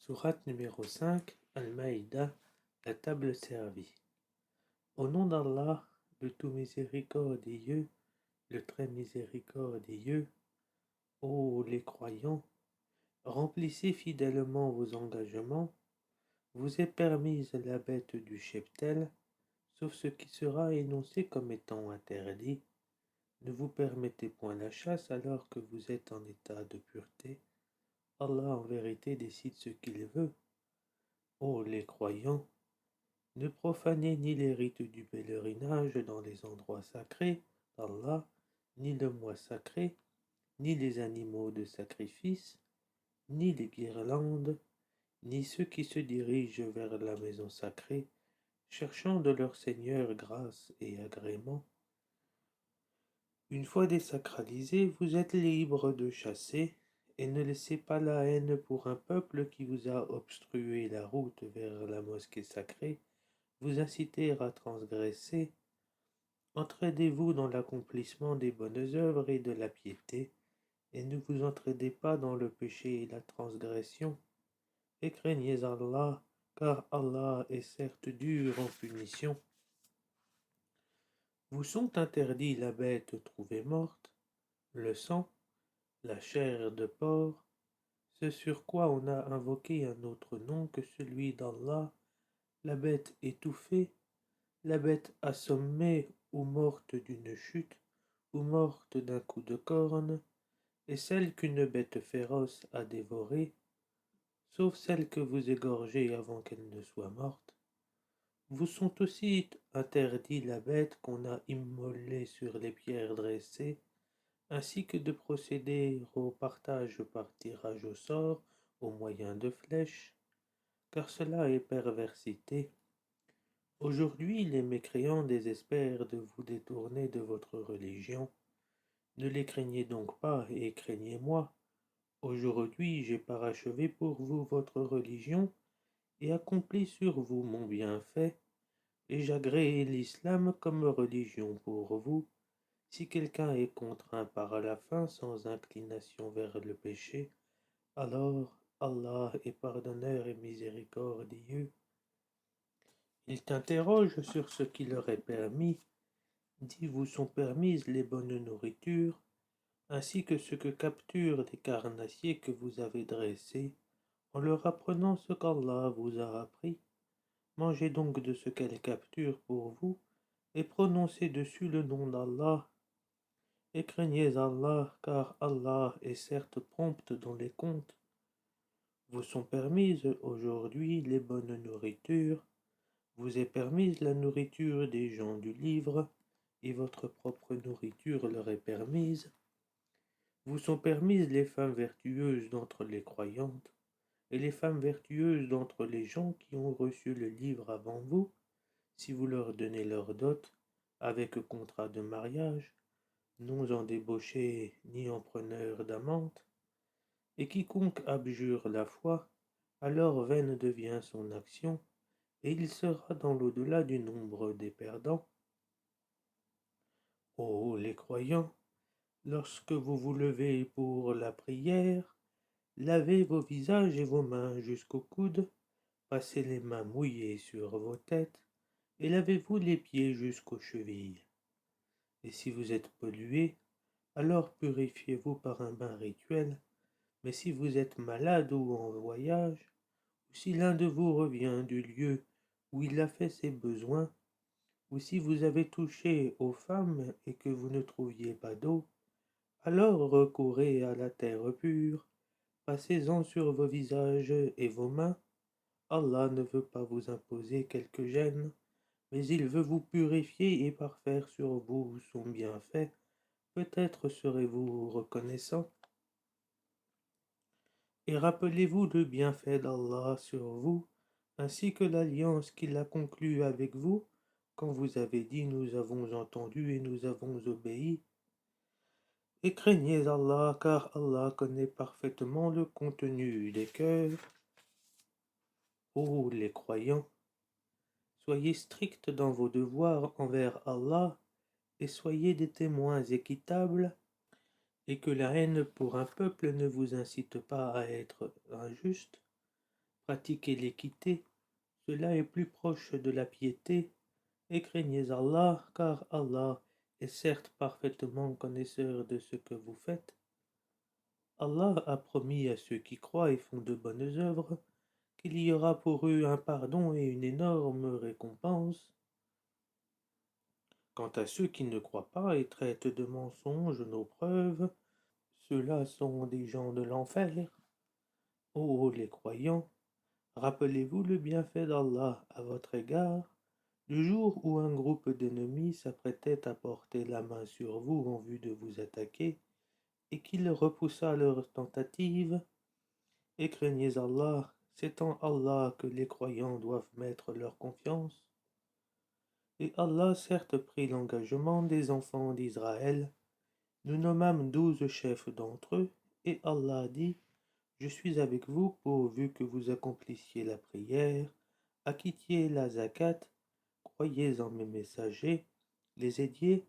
Sourate numéro 5, Al-Maïda, la table servie. Au nom d'Allah, le tout miséricordieux, le très miséricordieux, ô les croyants, remplissez fidèlement vos engagements, vous est permise la bête du cheptel, sauf ce qui sera énoncé comme étant interdit. Ne vous permettez point la chasse alors que vous êtes en état de pureté. Allah en vérité décide ce qu'il veut. Ô les croyants, ne profanez ni les rites du pèlerinage dans les endroits sacrés d'Allah, ni le mois sacré, ni les animaux de sacrifice, ni les guirlandes, ni ceux qui se dirigent vers la maison sacrée, cherchant de leur Seigneur grâce et agrément. Une fois désacralisés, vous êtes libres de chasser, et ne laissez pas la haine pour un peuple qui vous a obstrué la route vers la mosquée sacrée, vous inciter à transgresser. Entraidez-vous dans l'accomplissement des bonnes œuvres et de la piété, et ne vous entraidez pas dans le péché et la transgression. Et craignez Allah, car Allah est certes dur en punition. Vous sont interdits la bête trouvée morte, le sang, la chair de porc, ce sur quoi on a invoqué un autre nom que celui d'Allah, la bête étouffée, la bête assommée ou morte d'une chute, ou morte d'un coup de corne, et celle qu'une bête féroce a dévorée, sauf celle que vous égorgez avant qu'elle ne soit morte. Vous sont aussi interdits la bête qu'on a immolée sur les pierres dressées, ainsi que de procéder au partage par tirage au sort au moyen de flèches, car cela est perversité. Aujourd'hui, les mécréants désespèrent de vous détourner de votre religion. Ne les craignez donc pas et craignez-moi. Aujourd'hui, j'ai parachevé pour vous votre religion et accompli sur vous mon bienfait, et j'agrée l'islam comme religion pour vous. Si quelqu'un est contraint par la faim sans inclination vers le péché, alors Allah est pardonneur et miséricordieux. Il t'interroge sur ce qui leur est permis. Dis, vous sont permises les bonnes nourritures, ainsi que ce que capturent des carnassiers que vous avez dressés, en leur apprenant ce qu'Allah vous a appris. Mangez donc de ce qu'elles capturent pour vous, et prononcez dessus le nom d'Allah. Et craignez Allah, car Allah est certes prompt dans les comptes. Vous sont permises aujourd'hui les bonnes nourritures, vous est permise la nourriture des gens du livre, et votre propre nourriture leur est permise. Vous sont permises les femmes vertueuses d'entre les croyantes, et les femmes vertueuses d'entre les gens qui ont reçu le livre avant vous, si vous leur donnez leur dot, avec contrat de mariage, non en débauché ni en preneur d'amante, et quiconque abjure la foi, alors vaine devient son action, et il sera dans l'au-delà du nombre des perdants. Ô les croyants, lorsque vous vous levez pour la prière, lavez vos visages et vos mains jusqu'aux coudes, passez les mains mouillées sur vos têtes, et lavez-vous les pieds jusqu'aux chevilles. Et si vous êtes pollués, alors purifiez-vous par un bain rituel, mais si vous êtes malade ou en voyage, ou si l'un de vous revient du lieu où il a fait ses besoins, ou si vous avez touché aux femmes et que vous ne trouviez pas d'eau, alors recourez à la terre pure, passez-en sur vos visages et vos mains. Allah ne veut pas vous imposer quelque gêne, mais il veut vous purifier et parfaire sur vous son bienfait. Peut-être serez-vous reconnaissant. Et rappelez-vous le bienfait d'Allah sur vous, ainsi que l'alliance qu'il a conclue avec vous, quand vous avez dit nous avons entendu et nous avons obéi. Et craignez Allah, car Allah connaît parfaitement le contenu des cœurs. Ô les croyants, soyez stricts dans vos devoirs envers Allah, et soyez des témoins équitables, et que la haine pour un peuple ne vous incite pas à être injuste. pratiquez l'équité, cela est plus proche de la piété, et craignez Allah, car Allah est certes parfaitement connaisseur de ce que vous faites. Allah a promis à ceux qui croient et font de bonnes œuvres qu'il y aura pour eux un pardon et une énorme récompense. Quant à ceux qui ne croient pas et traitent de mensonges nos preuves, ceux-là sont des gens de l'enfer. Ô les croyants, rappelez-vous le bienfait d'Allah à votre égard, du jour où un groupe d'ennemis s'apprêtait à porter la main sur vous en vue de vous attaquer, et qu'il repoussa leurs tentatives, et craignez Allah, c'est en Allah que les croyants doivent mettre leur confiance. Et Allah certes prit l'engagement des enfants d'Israël. Nous nommâmes 12 chefs d'entre eux, et Allah dit, je suis avec vous pourvu que vous accomplissiez la prière, acquittiez la zakat, croyez en mes messagers, les aidiez,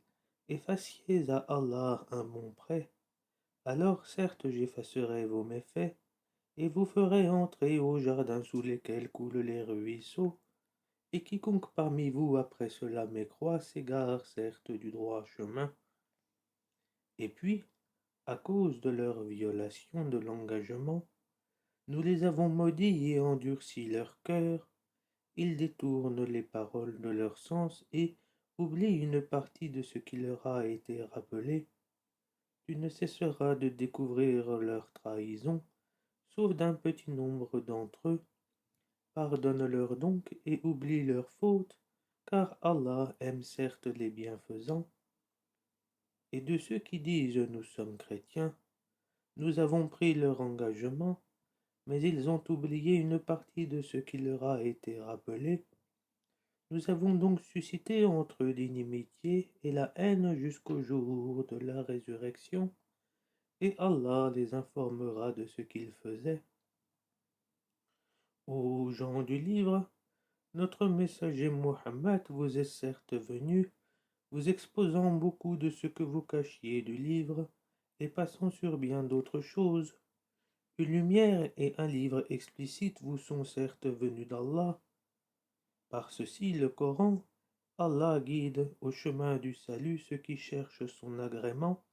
et fassiez à Allah un bon prêt. Alors certes j'effacerai vos méfaits, et vous ferai entrer au jardin sous lesquels coulent les ruisseaux, et quiconque parmi vous après cela mécroit s'égare certes du droit chemin. Et puis, à cause de leur violation de l'engagement, nous les avons maudits et endurci leur cœur, ils détournent les paroles de leur sens et oublient une partie de ce qui leur a été rappelé. Tu ne cesseras de découvrir leur trahison, sauf d'un petit nombre d'entre eux. Pardonne-leur donc et oublie leurs fautes, car Allah aime certes les bienfaisants. Et de ceux qui disent nous sommes chrétiens, nous avons pris leur engagement, mais ils ont oublié une partie de ce qui leur a été rappelé. Nous avons donc suscité entre eux l'inimitié et la haine jusqu'au jour de la résurrection, et Allah les informera de ce qu'ils faisaient. Ô gens du livre, notre messager Mohammed vous est certes venu, vous exposant beaucoup de ce que vous cachiez du livre, et passant sur bien d'autres choses. Une lumière et un livre explicite vous sont certes venus d'Allah. Par ceci, le Coran, Allah guide au chemin du salut ceux qui cherchent son agrément,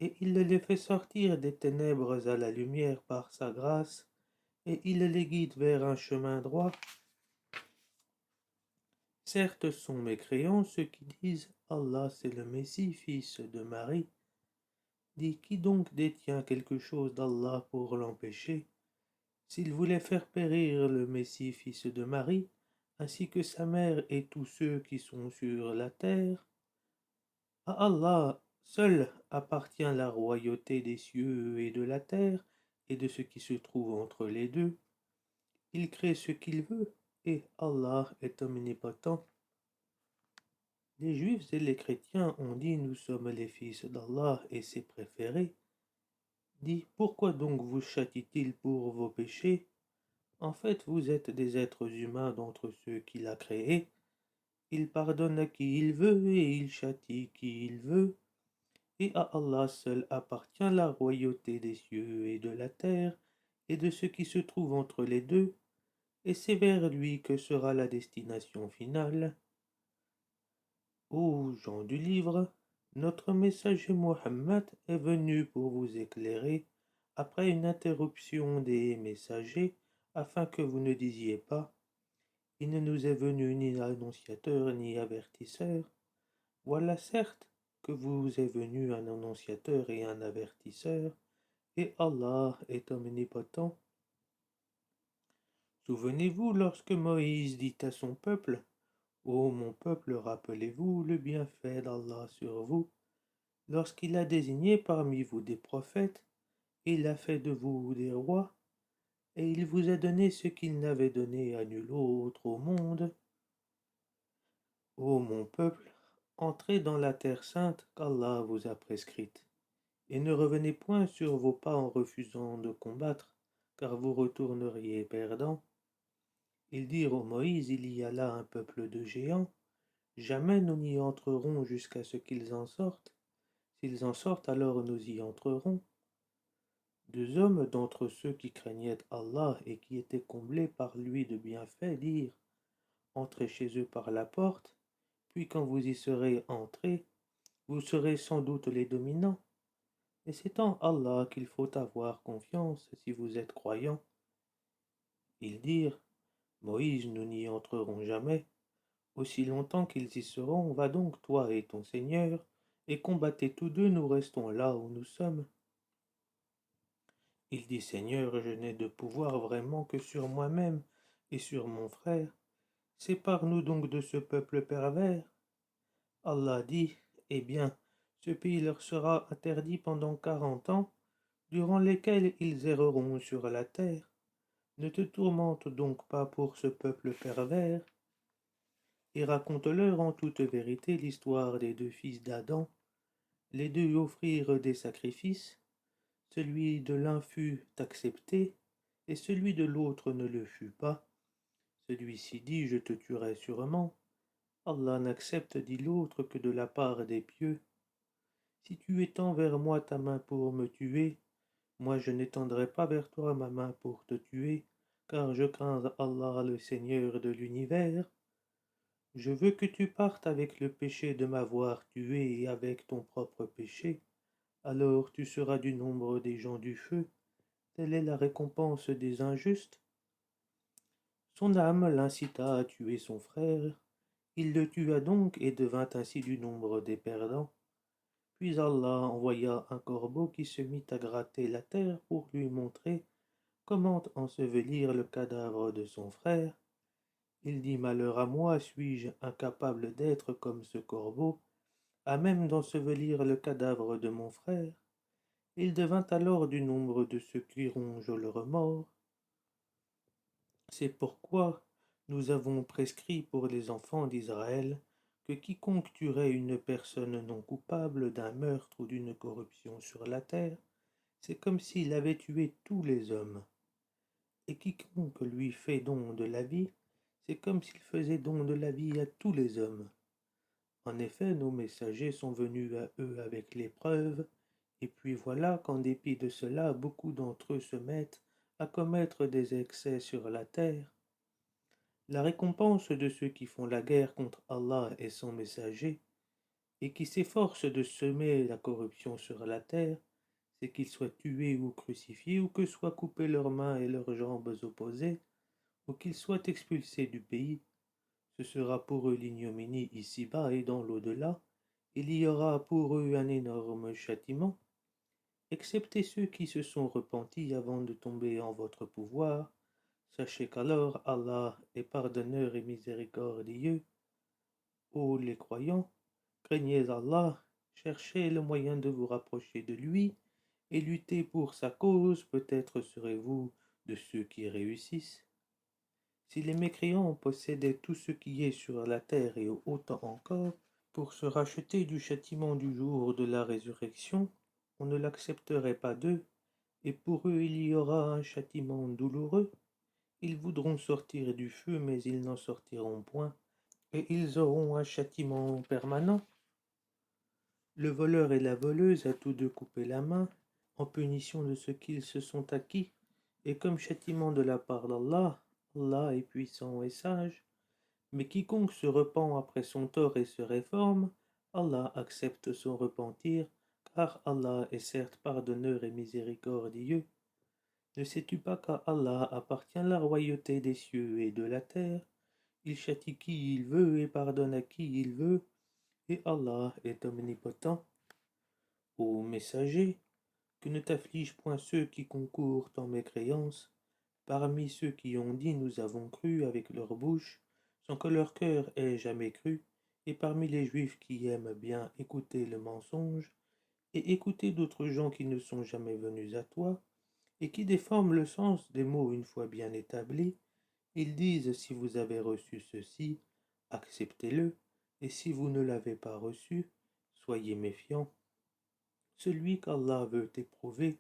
et il les fait sortir des ténèbres à la lumière par sa grâce, et il les guide vers un chemin droit. Certes sont mécréants ceux qui disent Allah c'est le Messie, fils de Marie. Dis qui donc détient quelque chose d'Allah pour l'empêcher? S'il voulait faire périr le Messie, fils de Marie, ainsi que sa mère et tous ceux qui sont sur la terre, à Allah seul appartient la royauté des cieux et de la terre, et de ce qui se trouve entre les deux. Il crée ce qu'il veut, et Allah est omnipotent. Les Juifs et les chrétiens ont dit nous sommes les fils d'Allah et ses préférés. Dit pourquoi donc vous châtie-t-il pour vos péchés? En fait, vous êtes des êtres humains d'entre ceux qu'il a créés. Il pardonne à qui il veut et il châtie qui il veut. Et à Allah seul appartient la royauté des cieux et de la terre et de ce qui se trouve entre les deux, et c'est vers lui que sera la destination finale. Ô gens du livre, notre messager Mohammed est venu pour vous éclairer après une interruption des messagers afin que vous ne disiez pas il ne nous est venu ni annonciateur ni avertisseur. Voilà certes que vous est venu un annonciateur et un avertisseur, et Allah est omnipotent. Souvenez-vous lorsque Moïse dit à son peuple, ô mon peuple, rappelez-vous le bienfait d'Allah sur vous, lorsqu'il a désigné parmi vous des prophètes, il a fait de vous des rois, et il vous a donné ce qu'il n'avait donné à nul autre au monde. Ô mon peuple, entrez dans la terre sainte qu'Allah vous a prescrite, et ne revenez point sur vos pas en refusant de combattre, car vous retourneriez perdants. Ils dirent au Moïse, il y a là un peuple de géants, jamais nous n'y entrerons jusqu'à ce qu'ils en sortent. S'ils en sortent, alors nous y entrerons. Deux hommes d'entre ceux qui craignaient Allah et qui étaient comblés par lui de bienfaits dirent: Entrez chez eux par la porte, puis quand vous y serez entrés, vous serez sans doute les dominants. Et c'est en Allah qu'il faut avoir confiance si vous êtes croyants. Ils dirent: Moïse, nous n'y entrerons jamais. Aussi longtemps qu'ils y seront, va donc toi et ton Seigneur, et combattez tous deux, nous restons là où nous sommes. Il dit: Seigneur, je n'ai de pouvoir vraiment que sur moi-même et sur mon frère. Sépare-nous donc de ce peuple pervers. Allah dit: Eh bien, ce pays leur sera interdit pendant 40 ans, durant lesquels ils erreront sur la terre. Ne te tourmente donc pas pour ce peuple pervers, et raconte-leur en toute vérité l'histoire des deux fils d'Adam. Les deux offrirent des sacrifices, celui de l'un fut accepté, et celui de l'autre ne le fut pas. Celui-ci dit: Je te tuerai sûrement. Allah n'accepte, dit l'autre, que de la part des pieux. Si tu étends vers moi ta main pour me tuer, moi je n'étendrai pas vers toi ma main pour te tuer, car je crains Allah le Seigneur de l'univers. Je veux que tu partes avec le péché de m'avoir tué et avec ton propre péché, alors tu seras du nombre des gens du feu. Telle est la récompense des injustes. Son âme l'incita à tuer son frère. Il le tua donc et devint ainsi du nombre des perdants. Puis Allah envoya un corbeau qui se mit à gratter la terre pour lui montrer comment ensevelir le cadavre de son frère. Il dit: Malheur à moi, suis-je incapable d'être comme ce corbeau, à même d'ensevelir le cadavre de mon frère? Il devint alors du nombre de ceux qui rongent le remords. C'est pourquoi nous avons prescrit pour les enfants d'Israël que quiconque tuerait une personne non coupable d'un meurtre ou d'une corruption sur la terre, c'est comme s'il avait tué tous les hommes. Et quiconque lui fait don de la vie, c'est comme s'il faisait don de la vie à tous les hommes. En effet, nos messagers sont venus à eux avec l'épreuve, et puis voilà qu'en dépit de cela, beaucoup d'entre eux se mettent à commettre des excès sur la terre. La récompense de ceux qui font la guerre contre Allah et son messager, et qui s'efforcent de semer la corruption sur la terre, c'est qu'ils soient tués ou crucifiés, ou que soient coupées leurs mains et leurs jambes opposées, ou qu'ils soient expulsés du pays. Ce sera pour eux l'ignominie ici-bas et dans l'au-delà. Il y aura pour eux un énorme châtiment, excepté ceux qui se sont repentis avant de tomber en votre pouvoir. Sachez qu'alors Allah est pardonneur et miséricordieux. Ô les croyants, craignez Allah, cherchez le moyen de vous rapprocher de lui et luttez pour sa cause, peut-être serez-vous de ceux qui réussissent. Si les mécréants possédaient tout ce qui est sur la terre et autant encore, pour se racheter du châtiment du jour de la résurrection, on ne l'accepterait pas d'eux, et pour eux il y aura un châtiment douloureux. Ils voudront sortir du feu, mais ils n'en sortiront point, et ils auront un châtiment permanent. Le voleur et la voleuse à tous deux coupé la main, en punition de ce qu'ils se sont acquis, et comme châtiment de la part d'Allah. Allah est puissant et sage, mais quiconque se repent après son tort et se réforme, Allah accepte son repentir, car Allah est certes pardonneur et miséricordieux. Ne sais-tu pas qu'à Allah appartient la royauté des cieux et de la terre? Il châtie qui il veut et pardonne à qui il veut, et Allah est omnipotent. Ô messager, que ne t'afflige point ceux qui concourent en mécréance, parmi ceux qui ont dit nous avons cru avec leur bouche, sans que leur cœur ait jamais cru, et parmi les juifs qui aiment bien écouter le mensonge, et écouter d'autres gens qui ne sont jamais venus à toi, et qui déforment le sens des mots une fois bien établis. Ils disent: si vous avez reçu ceci, acceptez-le, et si vous ne l'avez pas reçu, soyez méfiants. Celui qu'Allah veut éprouver,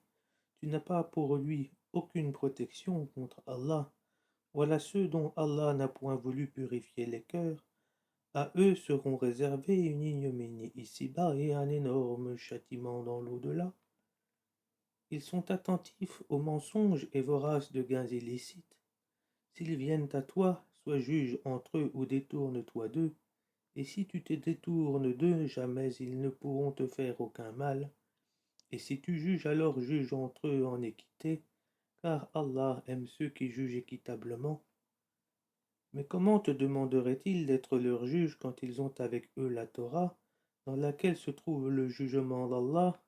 tu n'as pas pour lui aucune protection contre Allah. Voilà ceux dont Allah n'a point voulu purifier les cœurs. À eux seront réservés une ignominie ici-bas et un énorme châtiment dans l'au-delà. Ils sont attentifs aux mensonges et voraces de gains illicites. S'ils viennent à toi, sois juge entre eux ou détourne-toi d'eux, et si tu te détournes d'eux, jamais ils ne pourront te faire aucun mal. Et si tu juges, alors juge entre eux en équité, car Allah aime ceux qui jugent équitablement. Mais comment te demanderait-il d'être leur juge quand ils ont avec eux la Torah, dans laquelle se trouve le jugement d'Allah,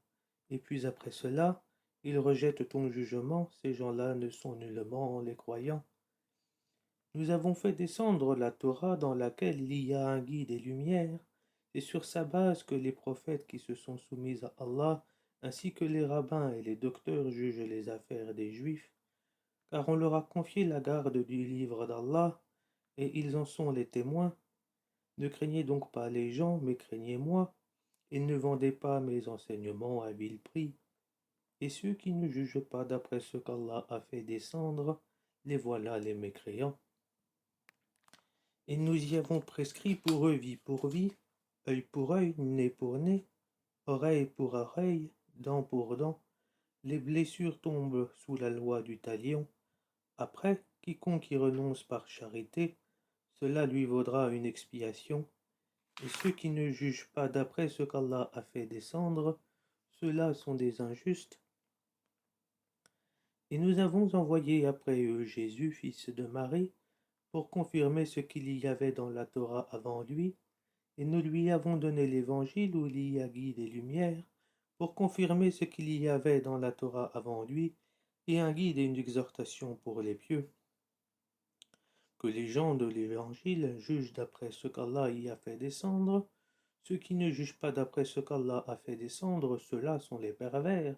et puis après cela, ils rejettent ton jugement, ces gens-là ne sont nullement les croyants. Nous avons fait descendre la Torah dans laquelle il y a un guide et lumière, et sur sa base que les prophètes qui se sont soumis à Allah, ainsi que les rabbins et les docteurs jugent les affaires des Juifs, car on leur a confié la garde du livre d'Allah, et ils en sont les témoins. Ne craignez donc pas les gens, mais craignez-moi, et ne vendez pas mes enseignements à vil prix. Et ceux qui ne jugent pas d'après ce qu'Allah a fait descendre, les voilà les mécréants. Et nous y avons prescrit pour eux vie pour vie, œil pour œil, nez pour nez, oreille pour oreille, dent pour dent. Les blessures tombent sous la loi du talion. Après, quiconque y renonce par charité, cela lui vaudra une expiation. Et ceux qui ne jugent pas d'après ce qu'Allah a fait descendre, ceux-là sont des injustes. Et nous avons envoyé après eux Jésus, fils de Marie, pour confirmer ce qu'il y avait dans la Torah avant lui, et nous lui avons donné l'évangile où il y a guide et lumière, pour confirmer ce qu'il y avait dans la Torah avant lui, et un guide et une exhortation pour les pieux. Que les gens de l'évangile jugent d'après ce qu'Allah y a fait descendre. Ceux qui ne jugent pas d'après ce qu'Allah a fait descendre, ceux-là sont les pervers.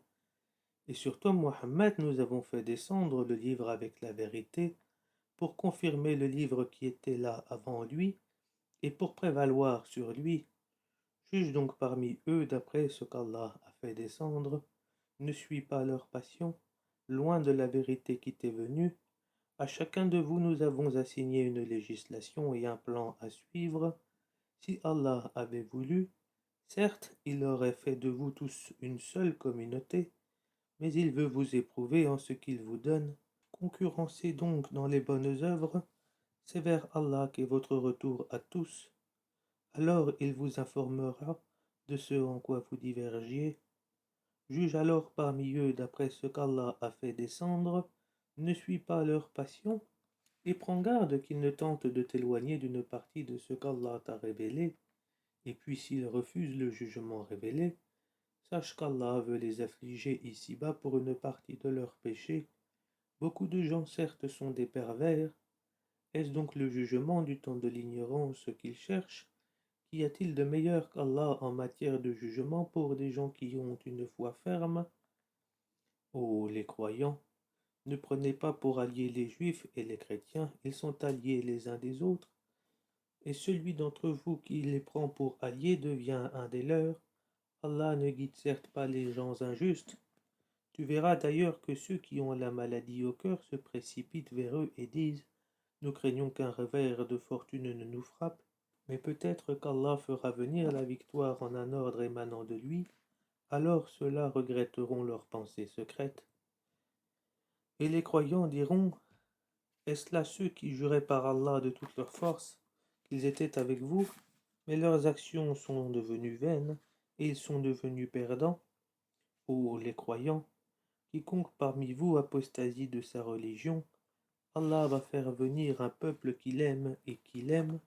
Et sur toi, Mohammed, nous avons fait descendre le livre avec la vérité, pour confirmer le livre qui était là avant lui, et pour prévaloir sur lui. Juge donc parmi eux d'après ce qu'Allah a fait descendre. Ne suis pas leur passion, loin de la vérité qui t'est venue. À chacun de vous nous avons assigné une législation et un plan à suivre. Si Allah avait voulu, certes, il aurait fait de vous tous une seule communauté, mais il veut vous éprouver en ce qu'il vous donne. Concurrencez donc dans les bonnes œuvres, c'est vers Allah qu'est votre retour à tous. Alors il vous informera de ce en quoi vous divergiez. Juge alors parmi eux d'après ce qu'Allah a fait descendre, ne suis pas leur passion, et prends garde qu'ils ne tentent de t'éloigner d'une partie de ce qu'Allah t'a révélé, et puis s'ils refusent le jugement révélé, sache qu'Allah veut les affliger ici-bas pour une partie de leurs péchés. Beaucoup de gens certes sont des pervers. Est-ce donc le jugement du temps de l'ignorance qu'ils cherchent? Qu'y a-t-il de meilleur qu'Allah en matière de jugement pour des gens qui ont une foi ferme? Ô les croyants, ne prenez pas pour alliés les juifs et les chrétiens, ils sont alliés les uns des autres, et celui d'entre vous qui les prend pour alliés devient un des leurs. Allah ne guide certes pas les gens injustes. Tu verras d'ailleurs que ceux qui ont la maladie au cœur se précipitent vers eux et disent: nous craignons qu'un revers de fortune ne nous frappe, mais peut-être qu'Allah fera venir la victoire en un ordre émanant de lui, alors ceux-là regretteront leurs pensées secrètes. Et les croyants diront: est-ce là ceux qui juraient par Allah de toute leur force qu'ils étaient avec vous, mais leurs actions sont devenues vaines, et ils sont devenus perdants? Ô les croyants, quiconque parmi vous apostasie de sa religion, Allah va faire venir un peuple qu'il aime et qui l'aime,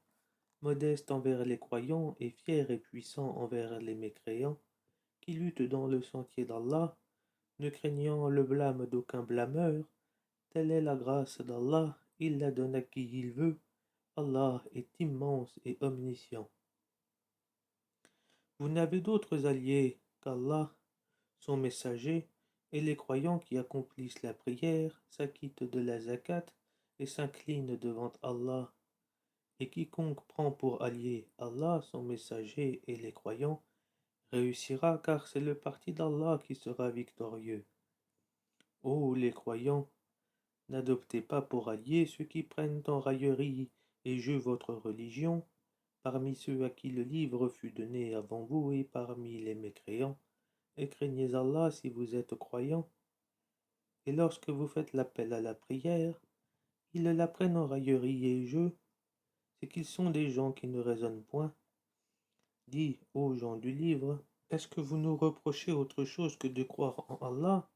modeste envers les croyants et fier et puissant envers les mécréants, qui lutte dans le sentier d'Allah, ne craignant le blâme d'aucun blâmeur. Telle est la grâce d'Allah, il la donne à qui il veut. Allah est immense et omniscient. Vous n'avez d'autres alliés qu'Allah, son messager, et les croyants qui accomplissent la prière, s'acquittent de la zakat et s'inclinent devant Allah. Et quiconque prend pour allié Allah, son messager et les croyants, réussira, car c'est le parti d'Allah qui sera victorieux. Ô les croyants, n'adoptez pas pour alliés ceux qui prennent en raillerie et jouent votre religion, parmi ceux à qui le livre fut donné avant vous et parmi les mécréants, et craignez Allah si vous êtes croyants. et lorsque vous faites l'appel à la prière, ils la prennent en raillerie et jeu, c'est qu'ils sont des gens qui ne raisonnent point. Dis aux gens du livre, est-ce que vous nous reprochez autre chose que de croire en Allah,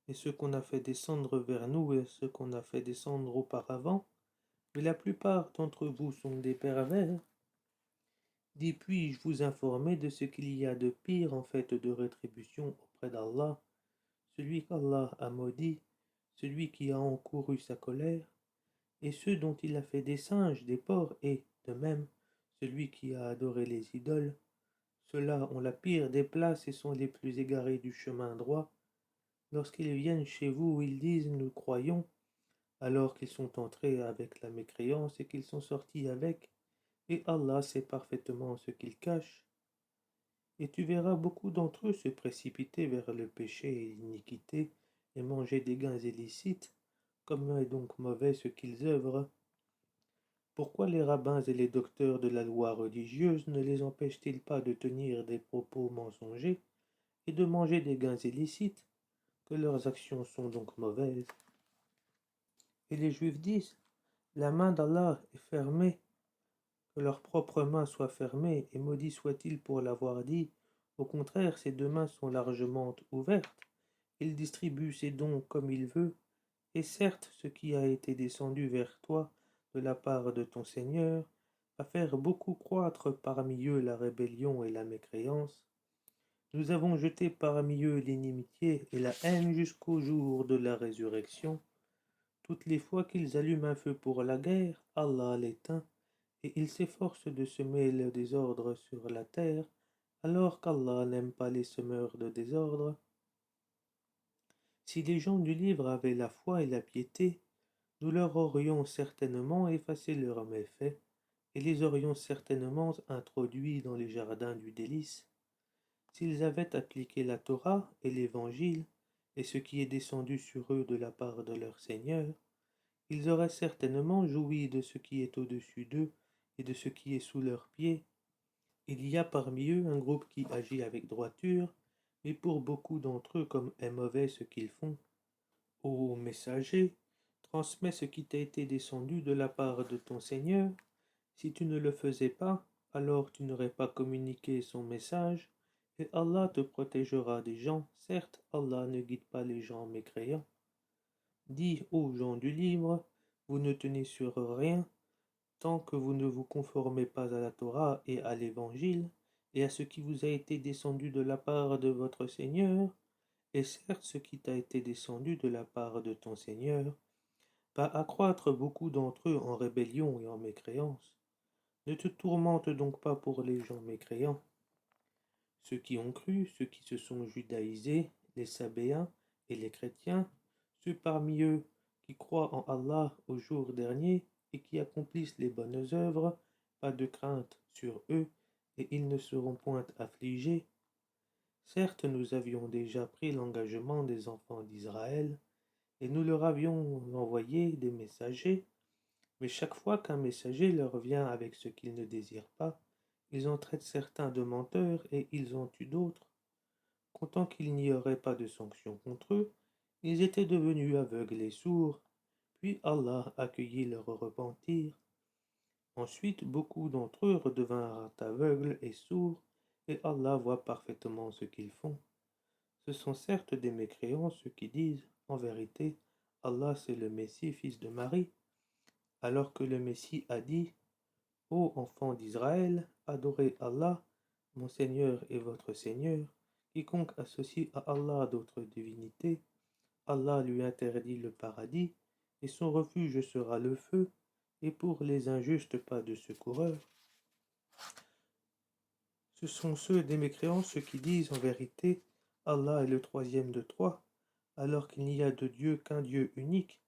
et ce qu'on a fait descendre vers nous et ce qu'on a fait descendre auparavant? Mais la plupart d'entre vous sont des pervers. Dis, puis-je vous informer de ce qu'il y a de pire en fait de rétribution auprès d'Allah, celui qu'Allah a maudit, celui qui a encouru sa colère, et ceux dont il a fait des singes, des porcs, et, de même, celui qui a adoré les idoles. Ceux-là ont la pire des places et sont les plus égarés du chemin droit. Lorsqu'ils viennent chez vous, ils disent nous croyons, alors qu'ils sont entrés avec la mécréance et qu'ils sont sortis avec, et Allah sait parfaitement ce qu'ils cachent. Et tu verras beaucoup d'entre eux se précipiter vers le péché et l'iniquité, et manger des gains illicites. Comme est donc mauvais ce qu'ils œuvrent. Pourquoi les rabbins et les docteurs de la loi religieuse ne les empêchent-ils pas de tenir des propos mensongers et de manger des gains illicites, que leurs actions sont donc mauvaises? Et les Juifs disent, la main d'Allah est fermée, que leur propre main soit fermée, et maudit soit-il pour l'avoir dit. Au contraire, ses deux mains sont largement ouvertes, il distribue ses dons comme il veut, et certes, ce qui a été descendu vers toi de la part de ton Seigneur va faire beaucoup croître parmi eux la rébellion et la mécréance. Nous avons jeté parmi eux l'inimitié et la haine jusqu'au jour de la résurrection. Toutes les fois qu'ils allument un feu pour la guerre, Allah l'éteint, et ils s'efforcent de semer le désordre sur la terre, alors qu'Allah n'aime pas les semeurs de désordre. Si les gens du livre avaient la foi et la piété, nous leur aurions certainement effacé leurs méfaits, et les aurions certainement introduits dans les jardins du délice. S'ils avaient appliqué la Torah et l'Évangile, et ce qui est descendu sur eux de la part de leur Seigneur, ils auraient certainement joui de ce qui est au-dessus d'eux et de ce qui est sous leurs pieds. Il y a parmi eux un groupe qui agit avec droiture, mais pour beaucoup d'entre eux comme est mauvais ce qu'ils font. Ô messager, transmets ce qui t'a été descendu de la part de ton Seigneur. Si tu ne le faisais pas, alors tu n'aurais pas communiqué son message, et Allah te protégera des gens. Certes, Allah ne guide pas les gens mécréants. Dis aux gens du livre, vous ne tenez sur rien, tant que vous ne vous conformez pas à la Torah et à l'Évangile, et à ce qui vous a été descendu de la part de votre Seigneur, et certes ce qui t'a été descendu de la part de ton Seigneur, va accroître beaucoup d'entre eux en rébellion et en mécréance. Ne te tourmente donc pas pour les gens mécréants. Ceux qui ont cru, ceux qui se sont judaïsés, les Sabéens et les chrétiens, ceux parmi eux qui croient en Allah au jour dernier et qui accomplissent les bonnes œuvres, pas de crainte sur eux, et ils ne seront point affligés. Certes, nous avions déjà pris l'engagement des enfants d'Israël, et nous leur avions envoyé des messagers, mais chaque fois qu'un messager leur vient avec ce qu'ils ne désirent pas, ils en traitent certains de menteurs et ils en tuent d'autres. Comptant qu'il n'y aurait pas de sanction contre eux, ils étaient devenus aveugles et sourds, puis Allah accueillit leur repentir. Ensuite, beaucoup d'entre eux redevinrent aveugles et sourds, et Allah voit parfaitement ce qu'ils font. Ce sont certes des mécréants ceux qui disent, en vérité, Allah c'est le Messie, fils de Marie, alors que le Messie a dit, ô enfants d'Israël, adorez Allah, mon Seigneur et votre Seigneur. Quiconque associe à Allah d'autres divinités, Allah lui interdit le paradis, et son refuge sera le feu, et pour les injustes pas de secoureur. Ce sont ceux des mécréants ceux qui disent en vérité, Allah est le troisième de trois, alors qu'il n'y a de Dieu qu'un Dieu unique.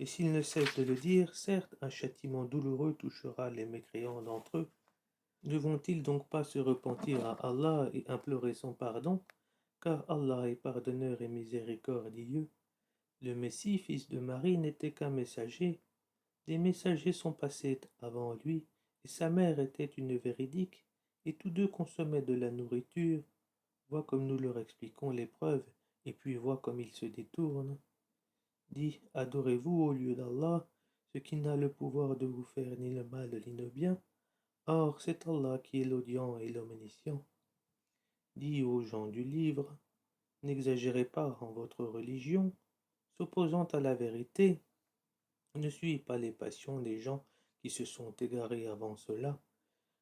Et s'ils ne cessent de le dire, certes, un châtiment douloureux touchera les mécréants d'entre eux. Ne vont-ils donc pas se repentir à Allah et implorer son pardon, car Allah est pardonneur et miséricordieux. Le Messie, fils de Marie, n'était qu'un messager. Des messagers sont passés avant lui, et sa mère était une véridique, et tous deux consommaient de la nourriture. Vois comme nous leur expliquons les preuves, et puis vois comme ils se détournent. Dis, adorez-vous au lieu d'Allah ce qui n'a le pouvoir de vous faire ni le mal ni le bien. Or, c'est Allah qui est l'audient et l'omniscient. Dis aux gens du livre, n'exagérez pas en votre religion, s'opposant à la vérité. Ne suivez pas les passions des gens qui se sont égarés avant cela,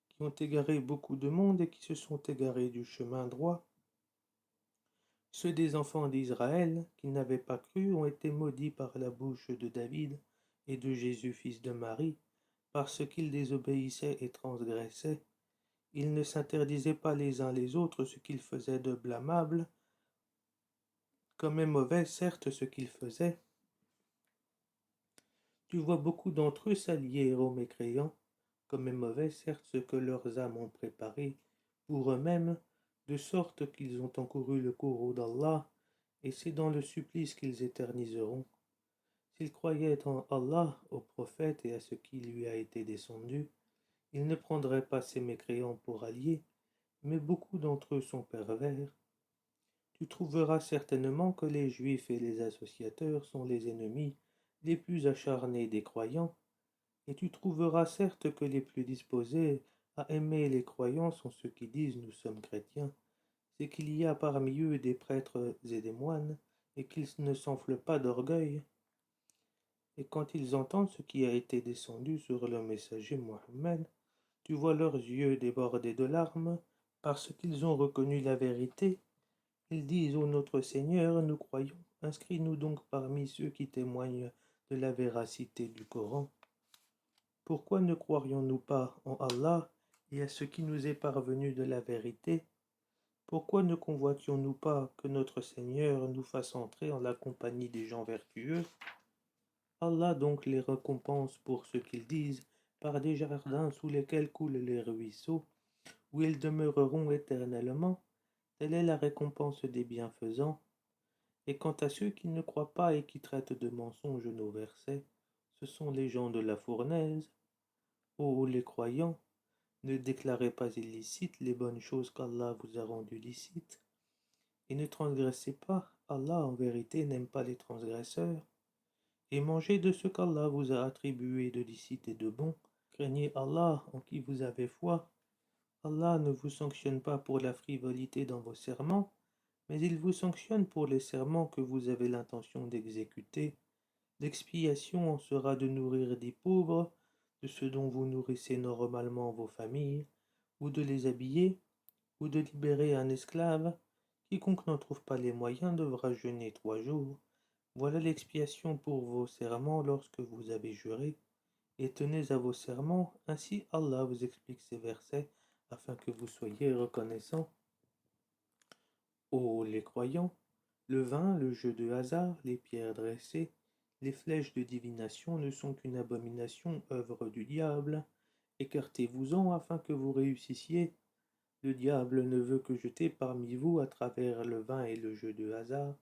qui ont égaré beaucoup de monde et qui se sont égarés du chemin droit. Ceux des enfants d'Israël qui n'avaient pas cru ont été maudits par la bouche de David et de Jésus fils de Marie, parce qu'ils désobéissaient et transgressaient. Ils ne s'interdisaient pas les uns les autres ce qu'ils faisaient de blâmable, comme est mauvais certes ce qu'ils faisaient. Tu vois beaucoup d'entre eux s'allier aux mécréants, comme est mauvais certes ce que leurs âmes ont préparé pour eux-mêmes, de sorte qu'ils ont encouru le courroux d'Allah, et c'est dans le supplice qu'ils éterniseront. S'ils croyaient en Allah, au prophète et à ce qui lui a été descendu, ils ne prendraient pas ces mécréants pour alliés, mais beaucoup d'entre eux sont pervers. Tu trouveras certainement que les Juifs et les associateurs sont les ennemis les plus acharnés des croyants, et tu trouveras certes que les plus disposés à aimer les croyants sont ceux qui disent nous sommes chrétiens. C'est qu'il y a parmi eux des prêtres et des moines, et qu'ils ne s'enflent pas d'orgueil. Et quand ils entendent ce qui a été descendu sur le messager Mohammed, tu vois leurs yeux débordés de larmes, parce qu'ils ont reconnu la vérité. Ils disent, ô notre Seigneur, nous croyons, inscris-nous donc parmi ceux qui témoignent de la véracité du Coran. Pourquoi ne croirions-nous pas en Allah et à ce qui nous est parvenu de la vérité? Pourquoi ne convoitions-nous pas que notre Seigneur nous fasse entrer en la compagnie des gens vertueux? Allah donc les récompense pour ce qu'ils disent par des jardins sous lesquels coulent les ruisseaux, où ils demeureront éternellement. Telle est la récompense des bienfaisants. Et quant à ceux qui ne croient pas et qui traitent de mensonges nos versets, ce sont les gens de la fournaise. Ô les croyants, ne déclarez pas illicites les bonnes choses qu'Allah vous a rendues licites, et ne transgressez pas, Allah en vérité n'aime pas les transgresseurs, et mangez de ce qu'Allah vous a attribué de licite et de bon. Craignez Allah en qui vous avez foi. Allah ne vous sanctionne pas pour la frivolité dans vos serments, mais il vous sanctionne pour les serments que vous avez l'intention d'exécuter. L'expiation en sera de nourrir des pauvres, de ceux dont vous nourrissez normalement vos familles, ou de les habiller, ou de libérer un esclave. Quiconque n'en trouve pas les moyens devra jeûner 3 jours. Voilà l'expiation pour vos serments lorsque vous avez juré, et tenez à vos serments, ainsi Allah vous explique ces versets, afin que vous soyez reconnaissants. Ô les croyants, le vin, le jeu de hasard, les pierres dressées, les flèches de divination ne sont qu'une abomination, œuvre du diable. Écartez-vous-en afin que vous réussissiez. Le diable ne veut que jeter parmi vous, à travers le vin et le jeu de hasard,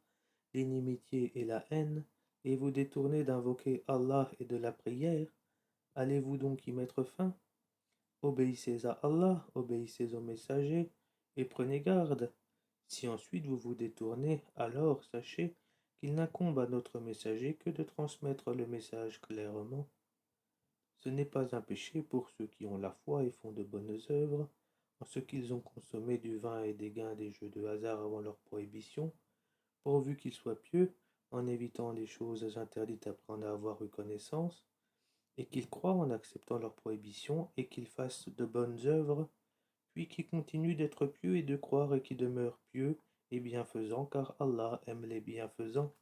l'inimitié et la haine, et vous détourner d'invoquer Allah et de la prière. Allez-vous donc y mettre fin? Obéissez à Allah, obéissez aux messagers, et prenez garde. Si ensuite vous vous détournez, alors sachez qu'il n'incombe à notre messager que de transmettre le message clairement. Ce n'est pas un péché pour ceux qui ont la foi et font de bonnes œuvres, en ce qu'ils ont consommé du vin et des gains des jeux de hasard avant leur prohibition, pourvu qu'ils soient pieux, en évitant les choses interdites après en avoir eu connaissance, et qu'ils croient en acceptant leur prohibition, et qu'ils fassent de bonnes œuvres, puis qui continuent d'être pieux et de croire et qui demeurent pieux et bienfaisants, car Allah aime les bienfaisants.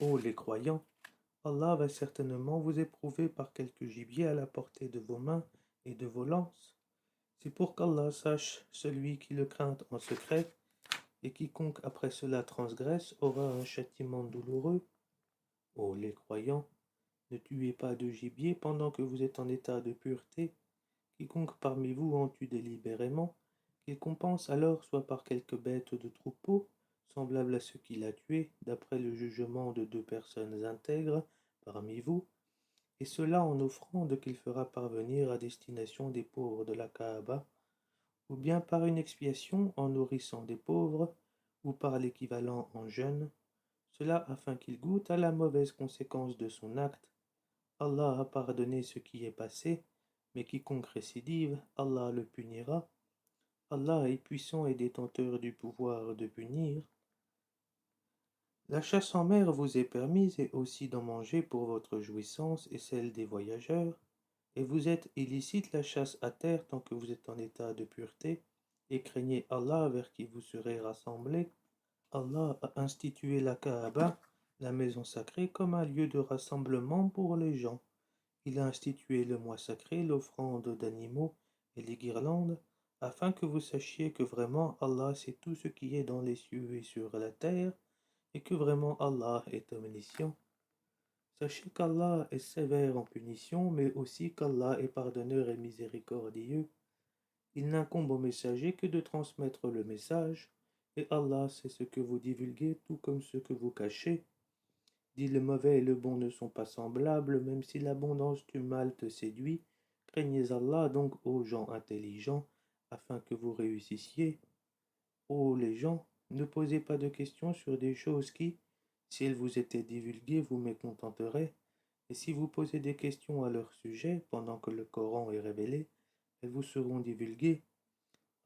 Ô les croyants, Allah va certainement vous éprouver par quelque gibier à la portée de vos mains et de vos lances. C'est pour qu'Allah sache celui qui le craint en secret, et quiconque après cela transgresse aura un châtiment douloureux. Ô les croyants, ne tuez pas de gibier pendant que vous êtes en état de pureté. Quiconque parmi vous en tue délibérément, qu'il compense alors soit par quelque bête de troupeau, semblable à ce qu'il a tué, d'après le jugement de 2 personnes intègres parmi vous, et cela en offrande qu'il fera parvenir à destination des pauvres de la Kaaba, ou bien par une expiation en nourrissant des pauvres, ou par l'équivalent en jeûne, cela afin qu'il goûte à la mauvaise conséquence de son acte. Allah a pardonné ce qui est passé, mais quiconque récidive, Allah le punira. Allah est puissant et détenteur du pouvoir de punir. La chasse en mer vous est permise et aussi d'en manger pour votre jouissance et celle des voyageurs, et vous êtes illicite la chasse à terre tant que vous êtes en état de pureté, et craignez Allah vers qui vous serez rassemblés. Allah a institué la Kaaba, la maison sacrée, comme un lieu de rassemblement pour les gens. Il a institué le mois sacré, l'offrande d'animaux et les guirlandes, afin que vous sachiez que vraiment Allah sait tout ce qui est dans les cieux et sur la terre, et que vraiment Allah est omniscient. Sachez qu'Allah est sévère en punition, mais aussi qu'Allah est pardonneur et miséricordieux. Il n'incombe au messager que de transmettre le message, et Allah sait ce que vous divulguez tout comme ce que vous cachez. Dis le mauvais et le bon ne sont pas semblables, même si l'abondance du mal te séduit. Craignez Allah donc, ô gens intelligents, afin que vous réussissiez. Ô les gens, ne posez pas de questions sur des choses qui, si elles vous étaient divulguées, vous mécontenteraient. Et si vous posez des questions à leur sujet, pendant que le Coran est révélé, elles vous seront divulguées.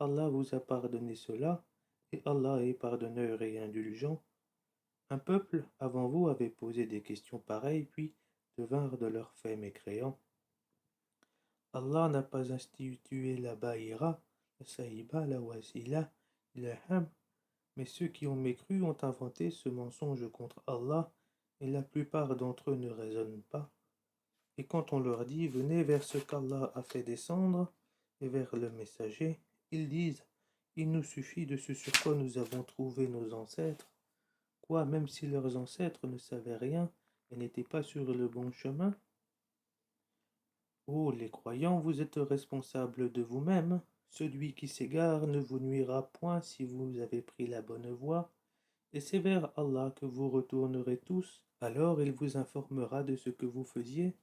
Allah vous a pardonné cela, et Allah est pardonneur et indulgent. Un peuple avant vous avait posé des questions pareilles, puis devinrent de leurs faits mécréants. Allah n'a pas institué la Bahira, la Sahiba, la Wasila, la Ham, mais ceux qui ont mécru ont inventé ce mensonge contre Allah, et la plupart d'entre eux ne raisonnent pas. Et quand on leur dit « Venez vers ce qu'Allah a fait descendre, et vers le messager », ils disent « Il nous suffit de ce sur quoi nous avons trouvé nos ancêtres. » Quoi, même si leurs ancêtres ne savaient rien et n'étaient pas sur le bon chemin? Ô les croyants, vous êtes responsables de vous-même. Celui qui s'égare ne vous nuira point si vous avez pris la bonne voie, et c'est vers Allah que vous retournerez tous, alors il vous informera de ce que vous faisiez.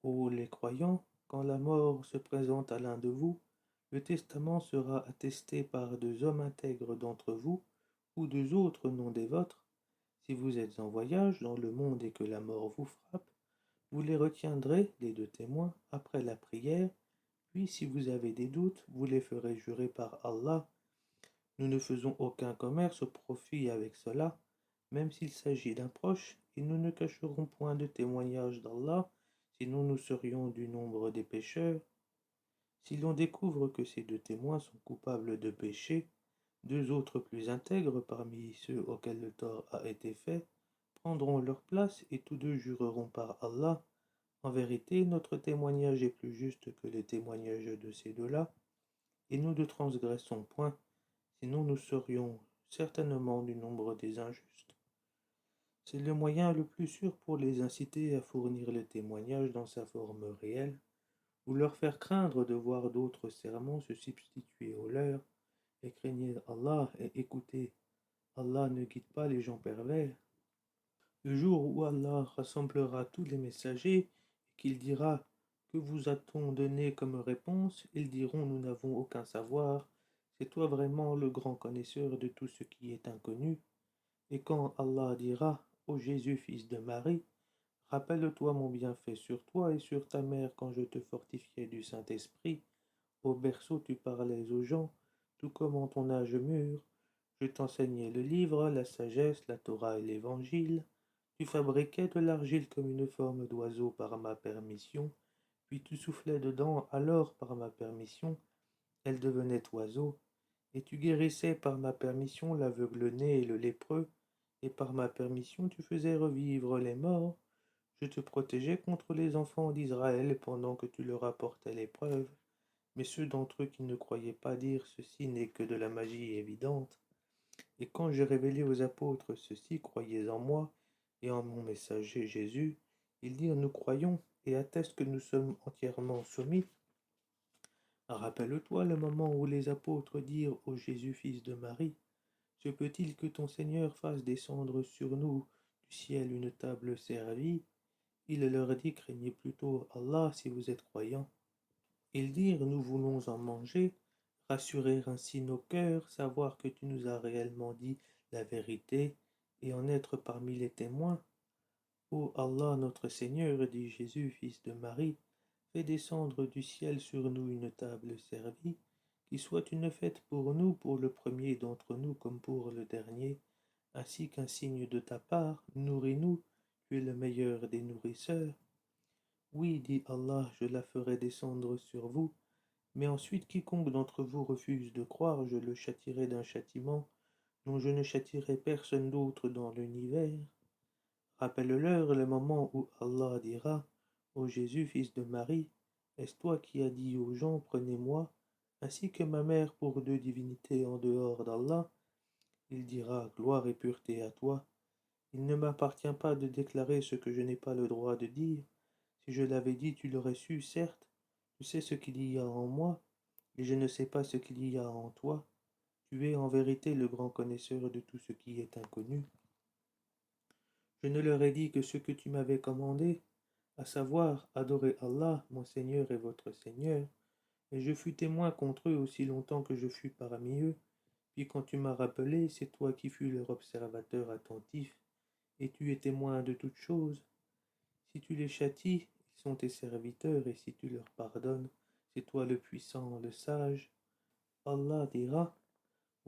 Ô les croyants, quand la mort se présente à l'un de vous, le testament sera attesté par 2 hommes intègres d'entre vous, ou 2 autres non des vôtres. Si vous êtes en voyage dans le monde et que la mort vous frappe, vous les retiendrez, les 2 témoins, après la prière, puis si vous avez des doutes, vous les ferez jurer par Allah. Nous ne faisons aucun commerce au profit avec cela, même s'il s'agit d'un proche, et nous ne cacherons point de témoignage d'Allah, sinon nous serions du nombre des pécheurs. Si l'on découvre que ces 2 témoins sont coupables de péché, 2 autres plus intègres parmi ceux auxquels le tort a été fait prendront leur place et tous 2 jureront par Allah. En vérité, notre témoignage est plus juste que les témoignages de ces 2-là, et nous ne transgressons point, sinon nous serions certainement du nombre des injustes. C'est le moyen le plus sûr pour les inciter à fournir le témoignage dans sa forme réelle, ou leur faire craindre de voir d'autres serments se substituer aux leurs, et craignez Allah et écoutez. Allah ne guide pas les gens pervers. Le jour où Allah rassemblera tous les messagers et qu'il dira « Que vous a-t-on donné comme réponse ?» Ils diront « Nous n'avons aucun savoir. C'est toi vraiment le grand connaisseur de tout ce qui est inconnu. » Et quand Allah dira « Ô Jésus, fils de Marie, rappelle-toi mon bienfait sur toi et sur ta mère quand je te fortifiais du Saint-Esprit. Au berceau tu parlais aux gens, tout comme en ton âge mûr. Je t'enseignais le livre, la sagesse, la Torah et l'Évangile. Tu fabriquais de l'argile comme une forme d'oiseau par ma permission, puis tu soufflais dedans, alors par ma permission, elle devenait oiseau, et tu guérissais par ma permission l'aveugle-né et le lépreux, et par ma permission tu faisais revivre les morts. Je te protégeais contre les enfants d'Israël pendant que tu leur apportais l'épreuve, mais ceux d'entre eux qui ne croyaient pas dire ceci n'est que de la magie évidente. Et quand j'ai révélé aux apôtres ceci, croyez en moi et en mon messager Jésus, ils dirent nous croyons et attestent que nous sommes entièrement soumis. Rappelle-toi le moment où les apôtres dirent au Jésus fils de Marie, se peut-il que ton Seigneur fasse descendre sur nous du ciel une table servie? Il leur dit craignez plutôt Allah si vous êtes croyants. Ils dirent nous voulons en manger, rassurer ainsi nos cœurs, savoir que tu nous as réellement dit la vérité, et en être parmi les témoins. Ô Allah notre Seigneur, dit Jésus, fils de Marie, fais descendre du ciel sur nous une table servie, qui soit une fête pour nous, pour le premier d'entre nous comme pour le dernier, ainsi qu'un signe de ta part, nourris-nous, tu es le meilleur des nourrisseurs. Oui, dit Allah, je la ferai descendre sur vous, mais ensuite quiconque d'entre vous refuse de croire, je le châtierai d'un châtiment dont je ne châtierai personne d'autre dans l'univers. Rappelle-leur le moment où Allah dira, ô Jésus, fils de Marie, est-ce toi qui as dit aux gens, prenez-moi, ainsi que ma mère pour deux divinités en dehors d'Allah? Il dira, gloire et pureté à toi. Il ne m'appartient pas de déclarer ce que je n'ai pas le droit de dire. Si je l'avais dit, tu l'aurais su, certes. Tu sais ce qu'il y a en moi, et je ne sais pas ce qu'il y a en toi. Tu es en vérité le grand connaisseur de tout ce qui est inconnu. Je ne leur ai dit que ce que tu m'avais commandé, à savoir adorer Allah, mon Seigneur et votre Seigneur, et je fus témoin contre eux aussi longtemps que je fus parmi eux. Puis quand tu m'as rappelé, c'est toi qui fus leur observateur attentif, et tu es témoin de toutes choses. Si tu les châties, ils sont tes serviteurs, et si tu leur pardonnes, c'est toi le puissant, le sage. Allah dira,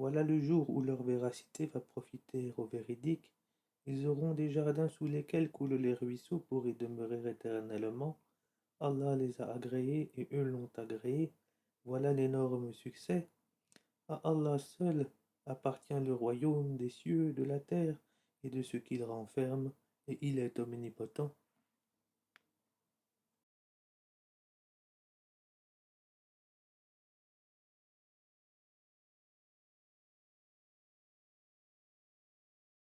voilà le jour où leur véracité va profiter aux véridiques. Ils auront des jardins sous lesquels coulent les ruisseaux pour y demeurer éternellement. Allah les a agréés et eux l'ont agréé. Voilà l'énorme succès. À Allah seul appartient le royaume des cieux, de la terre et de ce qu'il renferme, et il est omnipotent.